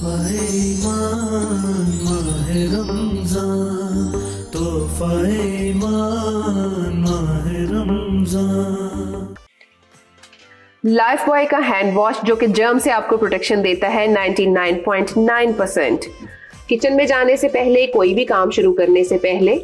तोहफा-ए ईमान माहे रमज़ान, तोहफा-ए ईमान माहे रमज़ान। लाइफ बॉय का हैंड वॉश जो कि जर्म से आपको प्रोटेक्शन देता है 99.9%। किचन में जाने से पहले, कोई भी काम शुरू करने से पहले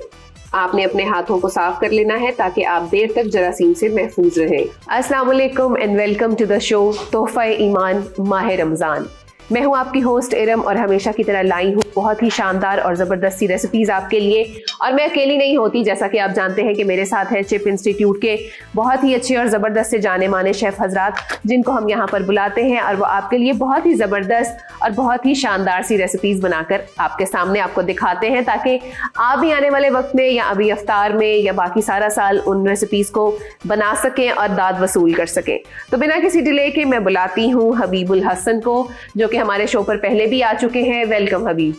आपने अपने हाथों को साफ कर लेना है ताकि आप देर तक जरासीम से महफूज रहें। अस्सलाम वालेकुम and welcome to the show तोहफा-ए ईमान माहे रमज़ान। मैं हूं आपकी होस्ट इरम और हमेशा की तरह लाई हूं बहुत ही शानदार और ज़बरदस्त सी रेसिपीज़ आपके लिए। और मैं अकेली नहीं होती, जैसा कि आप जानते हैं कि मेरे साथ है चिप इंस्टीट्यूट के बहुत ही अच्छे और ज़बरदस्त से जाने माने शेफ़ हजरात, जिनको हम यहाँ पर बुलाते हैं और वो आपके लिए बहुत ही ज़बरदस्त और बहुत ही शानदार सी रेसिपीज़ बनाकर आपके सामने आपको दिखाते हैं, ताकि आप भी आने वाले वक्त में या अभी इफ्तार में या बाकी सारा साल उन रेसिपीज़ को बना सकें और दाद वसूल कर सकें। तो बिना किसी डिले के मैं बुलाती हूँ हबीबुल हसन को, जो कि हमारे शो पर पहले भी आ चुके हैं। वेलकम हबीब।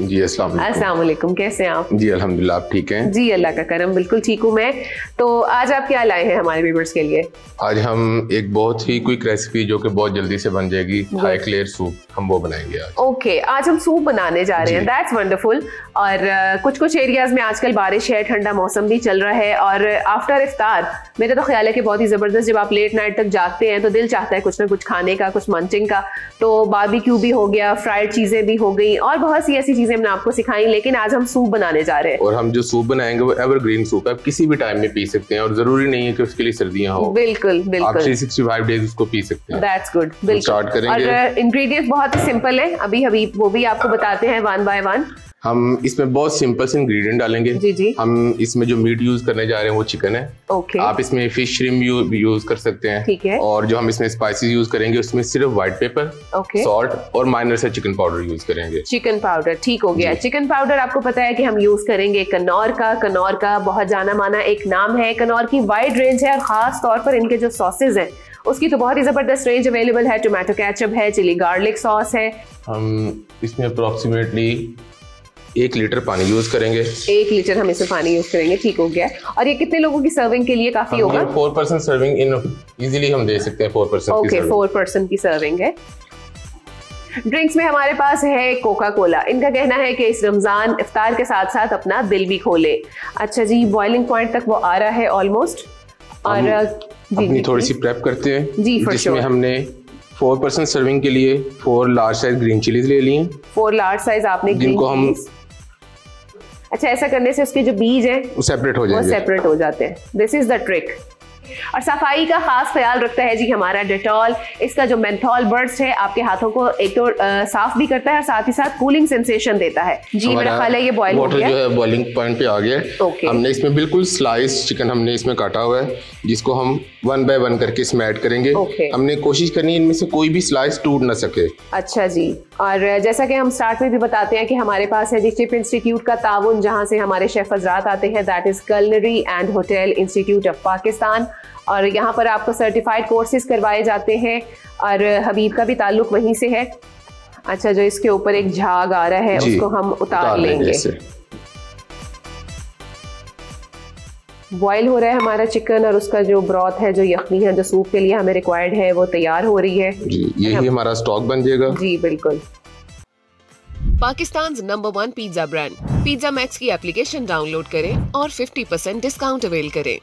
जी अस्सलाम वालेकुम, कैसे हैं आप? जी अल्हम्दुलिल्लाह, आप ठीक हैं? जी अल्लाह का करम, बिल्कुल ठीक हूँ मैं। तो आज आप क्या लाए हैं हमारे व्यूअर्स के लिए? आज हम एक बहुत ही क्विक रेसिपी जो कि बहुत जल्दी से बन जाएगी, हाई क्लेयर सूप, हम वो बनाएंगे आज। ओके, आज हम सूप बनाने जा रहे हैं। That's wonderful. और कुछ एरियाज में आजकल बारिश है, ठंडा मौसम भी चल रहा है और आफ्टर इफ्तार मेरा तो ख्याल है कि बहुत ही ज़बरदस्त, जब आप लेट नाइट तक जागते हैं तो दिल चाहता है कुछ ना कुछ खाने का, कुछ मंचिंग का। तो बारबेक्यू भी हो गया, फ्राइड चीज़ें भी हो गई और बहुत सी ऐसी चीज़ें हमने आपको सिखाई, लेकिन आज हम सूप बनाने जा रहे हैं। और हम जो सूप बनाएंगे वो एवरग्रीन सूप है, आप किसी भी टाइम में पी सकते हैं और जरूरी नहीं है कि उसके लिए सर्दियां हो। बिल्कुल बिल्कुल, आप 365 डेज उसको पी सकते हैं। दैट्स गुड, बिल्कुल। स्टार्ट करेंगे और इंग्रेडिएंट्स बहुत ही सिंपल है, अभी हबीब वो भी आपको बताते हैं वन बाय वन। हम इसमें बहुत सिंपल से इंग्रेडिएंट डालेंगे। जी। हम इसमें जो मीट यूज करने जा रहे हैं वो चिकन है। ओके। आप इसमें फिश श्रिम्प यूज कर सकते हैं। ठीक है। और जो हम इसमें स्पाइसेस यूज करेंगे उसमें सिर्फ व्हाइट पेपर, सॉल्ट और माइनर से चिकन पाउडर यूज करेंगे। चिकन पाउडर, ठीक हो गया। चिकन पाउडर आपको पता है कि हम यूज करेंगे कनौर का बहुत जाना माना एक नाम है। कनौर की वाइड रेंज है और खास तौर पर इनके जो सॉसेज हैं उसकी तो बहुत ही जबरदस्त रेंज अवेलेबल है। टोमेटो केचप है, चिली गार्लिक सॉस है। हम इसमें अप्रोक्सीमेटली 1 लीटर पानी यूज करेंगे। 1 लीटर हम इसमें पानी यूज करेंगे, ठीक हो गया। और ये कितने लोगों की सर्विंग के लिए काफी होगा? 4 पर्सन सर्विंग इजीली हम दे सकते हैं 4 पर्सन। ओके, 4 पर्सन की सर्विंग है। ड्रिंक्स में हमारे पास है कोका कोला। इनका कहना है कि इस रमजान इफ्तार के साथ साथ अपना दिल भी खोले। अच्छा जी, बॉइलिंग पॉइंट तक वो आ रहा है ऑलमोस्ट। और अपनी थोड़ी सी प्रेप करते हैं जी, जिसमें हमने 4 पर्सन सर्विंग के लिए 4 लार्ज साइज ग्रीन चिलीज ले लिए। 4 लार्ज साइज आपने ग्रीन चिलीज। अच्छा, ऐसा करने से उसके जो बीज हैं वो सेपरेट हो जाएंगे। वो सेपरेट हो जाते हैं। This is the trick. और सफाई का खास ख्याल रखता है जी हमारा डेटॉल। इसका जो मेंथॉल बर्स्ट है आपके हाथों को एक तो साफ भी करता है और साथ ही साथ कूलिंग सेंसेशन देता है। जी मेरा ख्याल है ये बॉईल हो गया। जो है बॉइलिंग पॉइंट पे आ गया है। हमने इसमें बिल्कुल स्लाइस चिकन हमने इसमें काटा हुआ है, जिसको हम 1 बाय 1 करके इसमें ऐड करेंगे। हमने कोशिश करनी है इनमें से कोई भी स्लाइस टूट ना सके। अच्छा जी। और जैसा कि हम स्टार्ट में भी बताते हैं कि हमारे पास है जी चिप इंस्टीट्यूट का ताउन, जहां से हमारे शेफ हजरात आते हैं, that is culinary and hotel institute of Pakistan. और यहाँ पर आपको सर्टिफाइड कोर्सेज करवाए जाते हैं और हबीब का भी ताल्लुक वहीं से है। अच्छा, जो इसके ऊपर एक झाग आ रहा है उसको हम उतार लेंगे। बॉईल हो रहा है हमारा चिकन और उसका जो ब्रॉथ है, जो यखनी है, जो सूप के लिए हमें रिक्वायर्ड है, वो तैयार हो रही है। जी, यही हमारा स्टॉक बन जाएगा। जी बिल्कुल। Pakistan number 1 pizza brand pizza max की एप्लीकेशन डाउनलोड करें और 50% डिस्काउंट अवेल करें।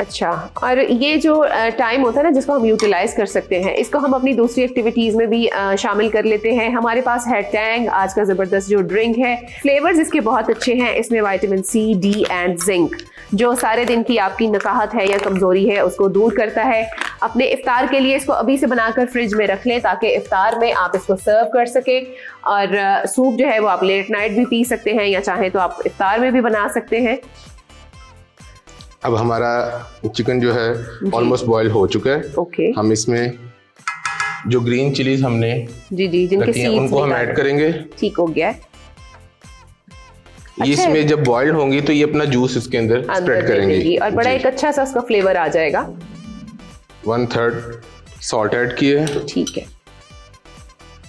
अच्छा, और ये जो टाइम होता है ना जिसको हम यूटिलाइज कर सकते हैं, इसको हम अपनी दूसरी एक्टिविटीज में भी शामिल कर लेते हैं। हमारे पास है टैंग, आज का जबरदस्त जो ड्रिंक है। फ्लेवर्स इसके बहुत अच्छे हैं। इसमें vitamin C, D and zinc, जो सारे दिन की आपकी नकाहत है या कमजोरी है उसको दूर करता है। अपने इफ्तार के लिए इसको अभी से बनाकर फ्रिज में रख लें ताकि इफ्तार में आप इसको सर्व कर सकें। और सूप जो है वो आप लेट नाइट भी पी सकते हैं या चाहे तो आप इफ्तार में भी बना सकते हैं। अब हमारा चिकन जो है ऑलमोस्ट बॉईल हो चुका है। ओके। हम इसमें जो ग्रीन चिलीज हमने जी जिनके सीड्स उनको हम ऐड करेंगे। ठीक हो गया। ये इसमें जब बॉइल्ड होंगी तो ये अपना जूस इसके अंदर स्प्रेड करेंगी और बड़ा एक अच्छा सा उसका फ्लेवर आ जाएगा। 1/3 सॉल्ट ऐड किए। ठीक है।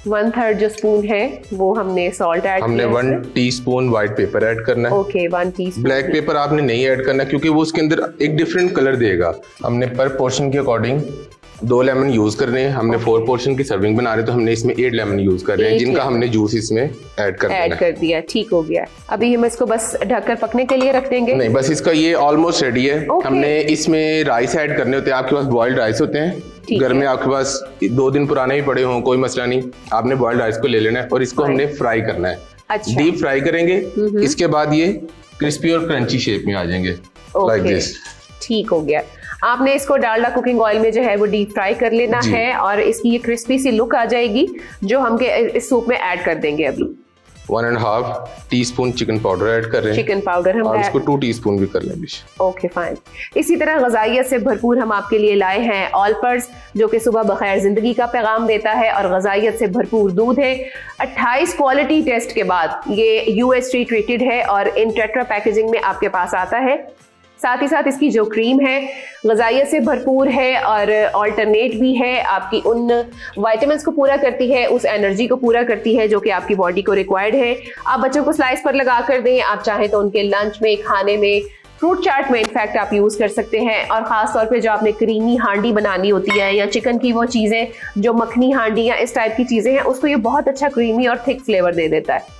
1/3 जो स्पून है वो हमने सॉल्ट ऐड किया। हमने 1 टीस्पून व्हाइट पेपर ऐड करना है। Okay, 1 teaspoon. ब्लैक पेपर आपने नहीं ऐड करना क्योंकि वो उसके अंदर एक डिफरेंट कलर देगा। हमने पर पोर्शन के अकॉर्डिंग 2 लेमन यूज कर रहे हैं। हमने 4 पोर्शन की सर्विंग बना रहे, तो हमने इसमें 8 लेमन यूज कर रहे हैं, जिनका हमने जूस इसमें ऐड कर दिया। ठीक हो गया। अभी हम इसको बस ढककर पकने के लिए रख देंगे? नहीं, बस इसका ये ऑलमोस्ट रेडी है। हमने इसमें राइस ऐड करने होते हैं। आपके पास बॉइल्ड राइस होते हैं घर में, आपके पास 2 दिन पुराने ही पड़े हों, कोई मसला नहीं। आपने बॉइल्ड राइस को ले लेना है और इसको हमने फ्राई करना है। अच्छा। डीप फ्राई करेंगे। इसके बाद ये क्रिस्पी और क्रंची शेप में आ जाएंगे, लाइक दिस। ठीक हो गया। आपने इसको डालडा कुकिंग ऑयल में जो है वो डीप फ्राई कर लेना है और इसकी ये क्रिस्पी सी लुक आ जाएगी, जो हम इस सूप में ऐड कर देंगे। अभी 1.5 टीस्पून चिकन पाउडर ऐड कर रहे हैं। चिकन पाउडर हम, और इसको 2 टीस्पून भी कर लेंगे। Okay fine. इसी तरह ग़िज़ाइयत से भरपूर हम आपके लिए लाए हैं ऑलपर्स, जो कि सुबह बखैर जिंदगी का पैगाम देता है और ग़िज़ाइयत से भरपूर दूध है। 28 क्वालिटी टेस्ट के बाद ये UST ट्रीटेड है और इन टेट्रा पैकेजिंग में आपके पास आता है। साथ ही साथ इसकी जो क्रीम है ग़िज़ाइयत से भरपूर है और ऑल्टरनेट भी है, आपकी उन विटामिन्स को पूरा करती है, उस एनर्जी को पूरा करती है जो कि आपकी बॉडी को रिक्वायर्ड है। आप बच्चों को स्लाइस पर लगा कर दें, आप चाहें तो उनके लंच में, खाने में, फ्रूट चाट में इनफैक्ट आप यूज़ कर सकते हैं। और ख़ास तौर पे जो आपने क्रीमी हांडी बनानी होती है या चिकन की वो चीज़ें जो मखनी हांडी या इस टाइप की चीज़ें हैं, उसको ये बहुत अच्छा क्रीमी और थिक फ्लेवर दे देता है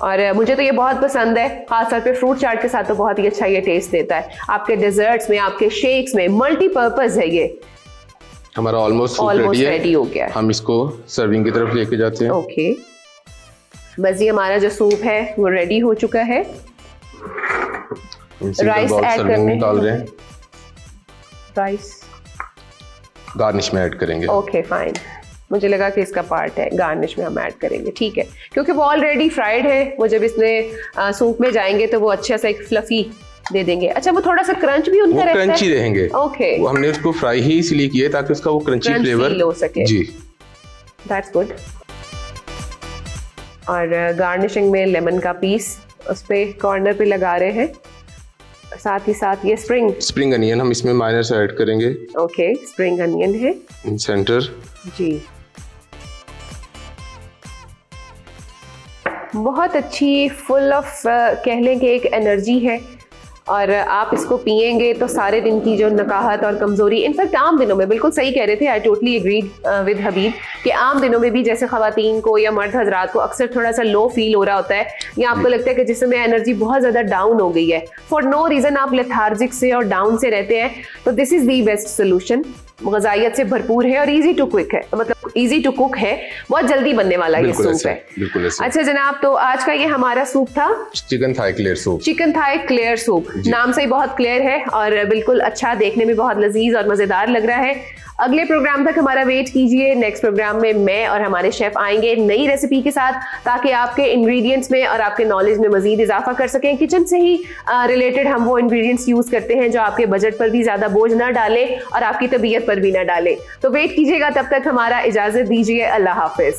और मुझे तो ये बहुत पसंद है। खासतौर पे फ्रूट चाट के साथ तो बहुत ही अच्छा ये टेस्ट देता है। आपके डेजर्ट्स में, आपके शेक्स में, मल्टीपर्पज है ये। हमारा ऑलमोस्ट रेडी हो गया। हम इसको सर्विंग की तरफ लेके जाते हैं। ओके, बस ये हमारा जो सूप है वो रेडी हो चुका है। राइस ऐड करने डाल रहे हैं। राइस गार्निश में ऐड करेंगे। Okay fine. मुझे लगा कि इसका पार्ट है, गार्निश में हम ऐड करेंगे। ठीक है, क्योंकि वो ऑलरेडी फ्राइड है, वो जब इसमें सूप में जाएंगे तो वो अच्छा सा एक फ्लफी दे देंगे। अच्छा, वो थोड़ा सा क्रंच भी उनका रहता है? क्रंची रहेंगे। ओके, वो हमने उसको फ्राई ही इसलिए किया ताकि उसका वो क्रंची फ्लेवर हो सके। जी, दैट्स गुड। और गार्निशिंग में लेमन का पीस उस पे कॉर्नर पे लगा रहे हैं। साथ ही साथ ये स्प्रिंग अनियन हम इसमें माइनर ऐड करेंगे। ओके, स्प्रिंग अनियन है इन सेंटर जी। बहुत अच्छी, फुल ऑफ कह लें कि एक एनर्जी है और आप इसको पिएंगे तो सारे दिन की जो नकाहत और कमज़ोरी, इनफैक्ट आम दिनों में, बिल्कुल सही कह रहे थे, आई टोटली एग्रीड विद हबीब, कि आम दिनों में भी जैसे ख़वातीन को या मर्द हजरात को अक्सर थोड़ा सा लो फील हो रहा होता है या आपको लगता है कि जिसमें एनर्जी बहुत ज़्यादा डाउन हो गई है, फॉर नो रीज़न आप लेथार्जिक से और डाउन से रहते हैं, तो this is the best solution. ग़िज़ाइयत से भरपूर है और इजी टू कुक है, मतलब इजी टू कुक है, बहुत जल्दी बनने वाला ये सूप है। अच्छा जनाब, तो आज का ये हमारा सूप था chicken Thai clear soup. Chicken Thai clear soup, नाम से ही बहुत क्लियर है और बिल्कुल अच्छा, देखने में बहुत लजीज और मजेदार लग रहा है। अगले प्रोग्राम तक हमारा वेट कीजिए। नेक्स्ट प्रोग्राम में मैं और हमारे शेफ आएंगे नई रेसिपी के साथ, ताकि आपके इंग्रेडिएंट्स में और आपके नॉलेज में मजीद इजाफा कर सकें। किचन से ही रिलेटेड हम वो इंग्रेडिएंट्स यूज करते हैं जो आपके बजट पर भी ज्यादा बोझ ना डाले और आपकी तबीयत पर भी ना डाले। तो वेट कीजिएगा, तब तक हमारा इजाजत दीजिए। अल्लाह हाफिज।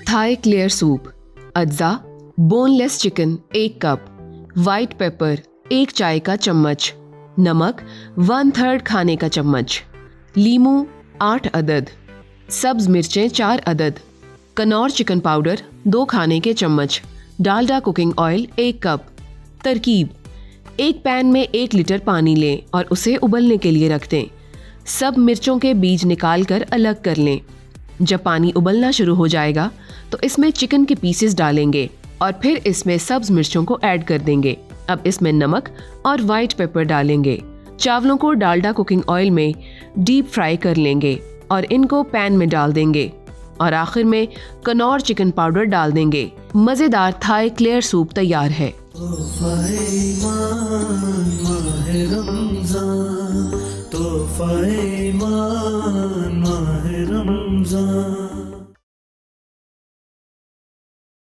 Thai clear soup. अज्जा: boneless chicken 1 cup, white pepper 1 चाय का चम्मच, नमक 1/3 खाने का चम्मच, लीमू 8 अदद, सब्ज मिर्चें 4 अदद, कनौर चिकन पाउडर 2 खाने के चम्मच, डालडा कुकिंग ऑयल 1 कप। तरकीब: एक पैन में 1 लीटर पानी लें और उसे उबलने के लिए रख दें। सब मिर्चों के बीज निकाल कर अलग कर लें। जब पानी उबलना शुरू हो जाएगा तो इसमें चिकन के पीसेस डालेंगे और फिर इसमें सब्ज मिर्चों को ऐड कर देंगे। अब इसमें नमक और व्हाइट पेपर डालेंगे। चावलों को डालडा कुकिंग ऑयल में डीप फ्राई कर लेंगे और इनको पैन में डाल देंगे और आखिर में कनौर चिकन पाउडर डाल देंगे। मजेदार थाई क्लियर सूप तैयार है। तोहफा ईमान माह रमज़ान।